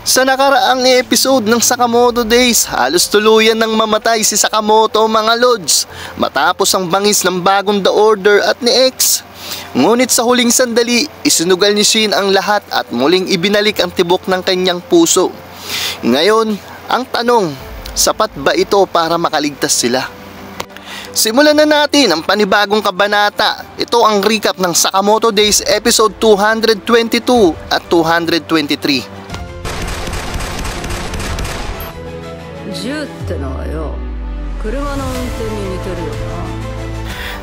Sa nakaraang episode ng Sakamoto Days, halos tuluyan ng mamatay si Sakamoto mga lods matapos ang bangis ng bagong The Order at ni X. Ngunit sa huling sandali, isinugal ni Shin ang lahat at muling ibinalik ang tibok ng kanyang puso. Ngayon, ang tanong, sapat ba ito para makaligtas sila? Simulan na natin ang panibagong kabanata. Ito ang recap ng Sakamoto Days episode 222 at 223.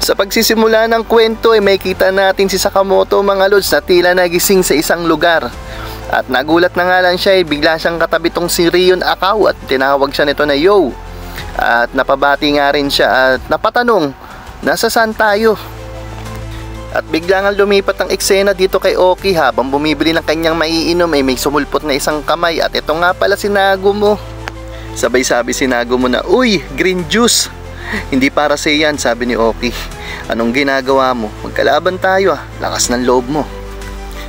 Sa pagsisimula ng kwento ay may kita natin si Sakamoto mga lods na tila nagising sa isang lugar. At nagulat na nga lang siya ay bigla siyang katabi tong si Rion Akaw at tinawag siya nito na yo. At napabati nga rin siya at napatanong, nasa saan tayo? At bigla nga lumipat ang eksena dito kay Oki habang bumibili ng kanyang maiinom ay may sumulpot na isang kamay at ito nga pala si Nagumo. Sabay sabi si Nagumo na, uy, green juice. Hindi para sa iyan, sabi ni Oki. Anong ginagawa mo? Magkalaban tayo lakas ng loob mo.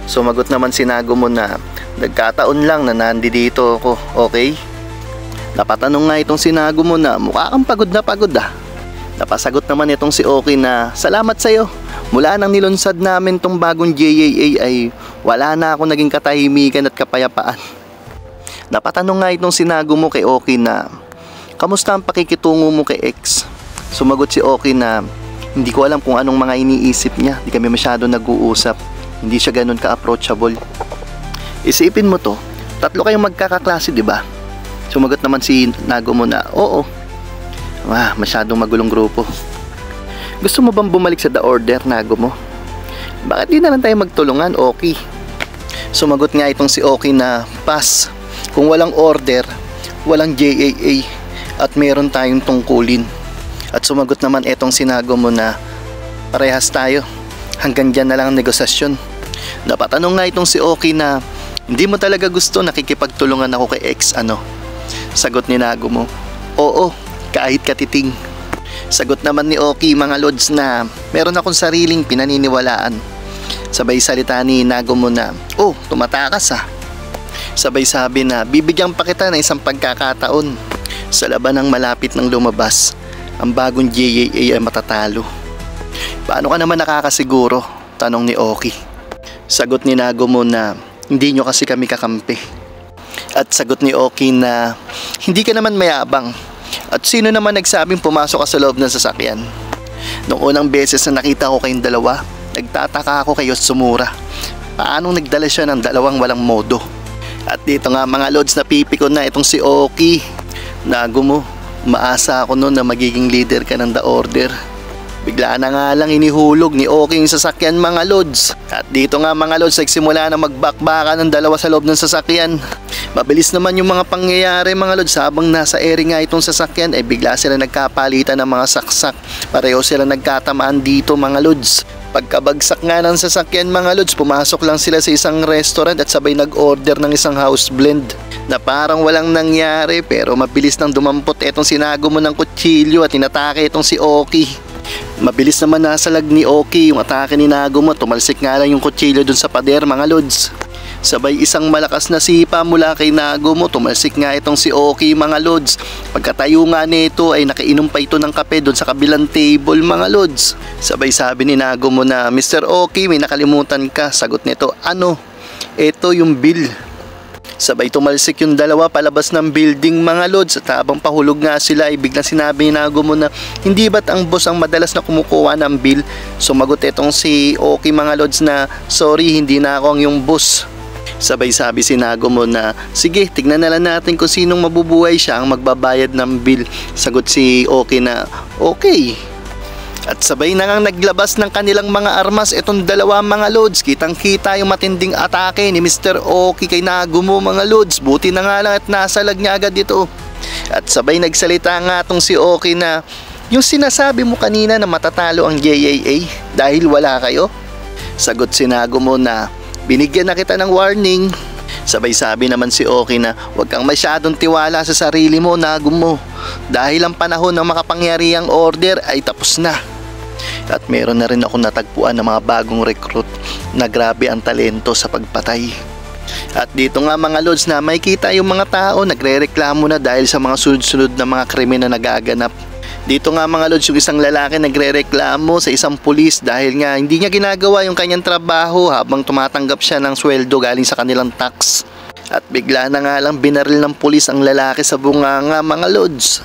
Sumagot naman si Nagumo na, nagkataon lang na nandito ako, okay? Napatanong nga itong si Nagumo na, mukha kang pagod na pagod Napasagot naman itong si Oki na, salamat sa'yo. Mula nang nilunsad namin tong bagong JAA ay wala na ako naging katahimikan at kapayapaan. Napatanong nga itong si Nagumo kay Oki na, kamusta ang pakikitungo mo kay X? Sumagot si Oki na, hindi ko alam kung anong mga iniisip niya. Di kami masyado nag-uusap. Hindi siya ganun ka-approachable. Isipin mo to, 3 kayong magkakaklase, di ba? Sumagot naman si Nagumo na, oo. Masyadong magulong grupo. Gusto mo bang bumalik sa The Order, Nagumo? Bakit di na lang tayo magtulungan, Oki? Sumagot nga itong si Oki na, pass. Kung walang order, walang JAA at meron tayong tungkulin. At sumagot naman etong si Nagumo na parehas tayo. Hanggang dyan na lang ang negosasyon. Napatanong nga itong si Oki na hindi mo talaga gusto nakikipagtulungan ako kay X, ano? Sagot ni Nagumo, oo, kahit katiting. Sagot naman ni Oki mga lods na meron akong sariling pinaniniwalaan. Sabay salita ni Nagumo na, oh, tumatakas Sabay sabi na bibigyan pa kita ng isang pagkakataon. Sa laban ng malapit ng lumabas, ang bagong JAA ay matatalo. Paano ka naman nakakasiguro? Tanong ni Oki. Sagot ni Nagumo na hindi nyo kasi kami kakampi. At sagot ni Oki na hindi ka naman mayabang. At sino naman nagsabing pumasok ka sa loob ng sasakyan? Noong unang beses na nakita ko kayong dalawa, nagtataka ako kay Yotsumura. Paanong nagdala siya ng dalawang walang modo? At dito nga mga lods, napipikon na itong si Oki. Nagumo, maasa ako noon na magiging leader ka ng The Order. Bigla na nga lang inihulog ni Oki yung sasakyan mga lods. At dito nga mga lods, nagsimula na magbakbaka ng dalawa sa loob ng sasakyan. Mabilis naman yung mga pangyayari mga lods. Habang nasa ere nga itong sasakyan ay bigla sila nagkapalitan ng mga saksak. Pareho sila nagkatamaan dito mga lods. Pagkabagsak nga ng sasakyan mga lods, pumasok lang sila sa isang restaurant at sabay nag-order ng isang house blend na parang walang nangyari, pero mabilis nang dumampot etong si Nagumo ng kutsilyo at inatake itong si Oki. Mabilis naman nasalag ni Oki yung atake ni Nagumo, tumalsik nga lang yung kutsilyo dun sa pader mga lods. Sabay isang malakas na sipa mula kay Nagumo, tumalsik nga itong si Oki mga lods. Pagkatayo nga nito ay nakainom pa ito ng kape doon sa kabilang table mga lods. Sabay sabi ni Nagumo na, Mr. Oki, may nakalimutan ka. Sagot nito, ano? Ito yung bill. Sabay tumalsik yung dalawa palabas ng building mga lods. At habang pahulog nga sila ay biglang sinabi ni Nagumo na, hindi ba't ang boss ang madalas na kumukuha ng bill? Sumagot itong si Oki mga lods na, sorry, hindi na ako ang yung boss. Sabay sabi si Nagumo na, sige, tignan na lang natin kung sinong mabubuhay siya ang magbabayad ng bill. Sagot si Oki na, okay. At sabay na ngang naglabas ng kanilang mga armas itong dalawa mga lods. Kitang kita yung matinding atake ni Mr. Oki kay Nagumo mga lods. Buti na nga lang at nasalag niya agad ito. At sabay nagsalita nga itong si Oki na, yung sinasabi mo kanina na matatalo ang JAA dahil wala kayo? Sagot si Nagumo na, binigyan na kita ng warning. Sabay sabi naman si Oki na, huwag kang masyadong tiwala sa sarili mo, Nagumo. Dahil ang panahon ng makapangyarihang order ay tapos na. At meron na rin ako natagpuan ng mga bagong recruit na grabe ang talento sa pagpatay. At dito nga mga lods na makikita yung mga tao nagrereklamo na dahil sa mga sunod-sunod na mga krimen na nagaganap. Dito nga mga lods yung isang lalaki nagrereklamo sa isang pulis dahil nga hindi niya ginagawa yung kanyang trabaho habang tumatanggap siya ng sweldo galing sa kanilang tax. At bigla na nga lang binaril ng pulis ang lalaki sa bunganga mga lods.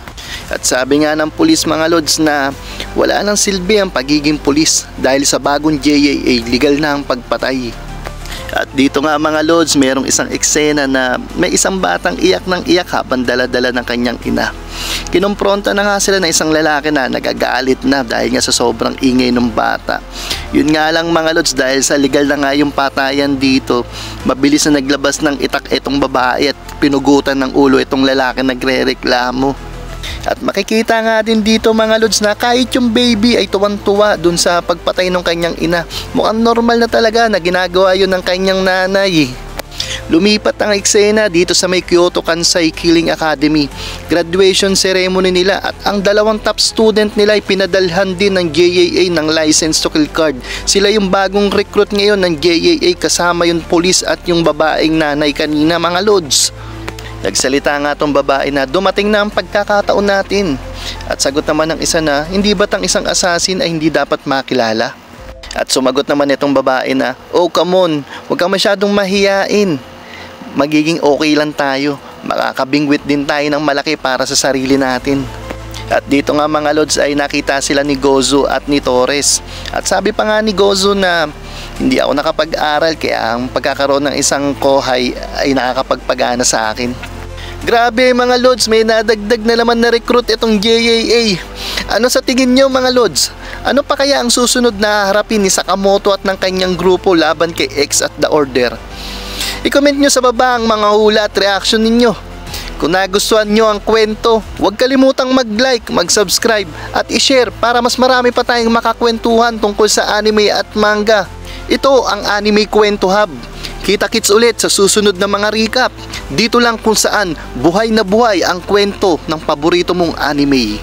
At sabi nga ng pulis mga lods na wala nang silbi ang pagiging pulis dahil sa bagong JAA legal na ang pagpatay. At dito nga mga lods, merong isang eksena na may isang batang iyak ng iyak habang dala-dala ng kanyang ina. Kinumpronta na nga sila ng isang lalaki na nagagalit na dahil nga sa sobrang ingay ng bata. Yun nga lang mga lods, dahil sa legal na nga yung patayan dito, mabilis na naglabas ng itak itong babae at pinugutan ng ulo itong lalaki nagrereklamo. At makikita nga din dito mga lods na kahit yung baby ay tuwang-tuwa dun sa pagpatay ng kanyang ina. Mukhang normal na talaga na ginagawa yun ng kanyang nanay. Lumipat ang eksena dito sa may Kyoto Kansai Killing Academy. Graduation ceremony nila at ang dalawang top student nila ay pinadalhan din ng JAA ng license to kill card. Sila yung bagong recruit ngayon ng JAA kasama yung police at yung babaeng nanay kanina mga lods. Nagsalita nga tong babae na dumating na ang pagkakataon natin. At sagot naman ng isa na hindi ba't ang isang assassin ay hindi dapat makilala? At sumagot naman itong babae na, oh come on, huwag kang masyadong mahiyain. Magiging okay lang tayo. Makakabingwit din tayo ng malaki para sa sarili natin. At dito nga mga lods ay nakita sila ni Gozo at ni Torres. At sabi pa nga ni Gozo na hindi ako nakapag-aral kaya ang pagkakaroon ng isang kohai ay nakakapagpagana sa akin. Grabe mga lods, may nadagdag na naman na recruit itong JAA. Ano sa tingin nyo mga lods? Ano pa kaya ang susunod na harapin ni Sakamoto at ng kanyang grupo laban kay X at The Order? I-comment nyo sa baba ang mga hula at reaction ninyo. Kung nagustuhan nyo ang kwento, huwag kalimutang mag-like, mag-subscribe at i-share para mas marami pa tayong makakwentuhan tungkol sa anime at manga. Ito ang Anime Kwento Hub. Kita-kits ulit sa susunod na mga recap. Dito lang kung saan buhay na buhay ang kwento ng paborito mong anime.